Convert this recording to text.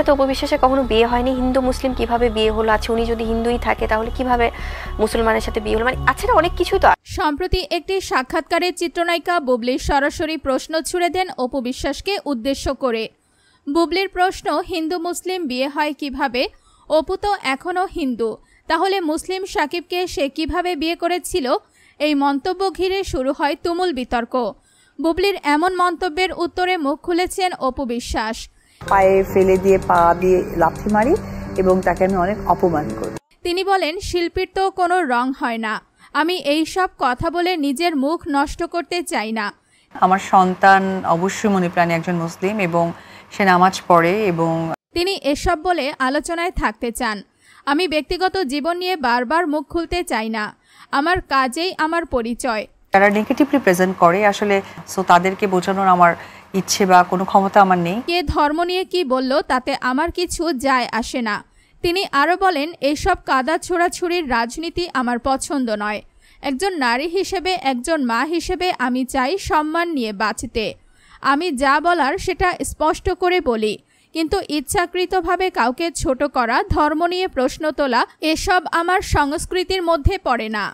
তো অপবিশ্বাসে কখনো বিয়ে হয়নি, হিন্দু মুসলিম কিভাবে বিয়ে হলো? আচ্ছা, উনি যদি হিন্দুই থাকে তাহলে কিভাবে মুসলমানের সাথে বিয়ে হলো? মানে আচ্ছা, অনেক কিছুই তো। সম্প্রতি একটি সাক্ষাৎকারে চিত্রনায়িকা বুবলি সরাসরি প্রশ্ন ছুড়ে দেন অপবিশ্বাসকে উদ্দেশ্য করে। বুবলির প্রশ্ন, হিন্দু মুসলিম বিয়ে হয় কিভাবে? অপু তো এখনো হিন্দু, তাহলে মুসলিম সাকিবকে সে কিভাবে বিয়ে করেছিল? এই মন্তব্য ঘিরে শুরু হয় তুমুল বিতর্ক। বুবলির এমন মন্তব্যের উত্তরে মুখ খুলেছেন অপবিশ্বাস। পায়ে ফেলে দিয়ে পা দিয়ে লাথি মারি এবং তাকে আমি অনেক অপমান করি। তিনি বলেন, শিল্পীর তো কোনো রং হয় না। আমি এই সব কথা বলে নিজের মুখ নষ্ট করতে চাই না। আমার সন্তান অবশ্যই মনে প্রাণে একজন মুসলিম এবং সে নামাজ পড়ে এবং তিনি এসব বলে আলোচনায় থাকতে চান। আমি ব্যক্তিগত জীবন নিয়ে বারবার মুখ খুলতে চাই না। আমার কাজেই আমার পরিচয়। যারা নেগেটিভলি প্রেজেন্ট করে আসলে তাদেরকে বোঝানোর আমার ইচ্ছে বা কোনো ক্ষমতা আমার নেই। কে ধর্ম নিয়ে কি বলল তাতে আমার কিছু যায় আসে না। তিনি আরও বলেন, এসব কাদা ছোড়াছুড়ির রাজনীতি আমার পছন্দ নয়। একজন নারী হিসেবে, একজন মা হিসেবে আমি চাই সম্মান নিয়ে বাঁচতে। আমি যা বলার সেটা স্পষ্ট করে বলি, কিন্তু ইচ্ছাকৃতভাবে কাউকে ছোট করা, ধর্ম নিয়ে প্রশ্ন তোলা, এসব আমার সংস্কৃতির মধ্যে পড়ে না।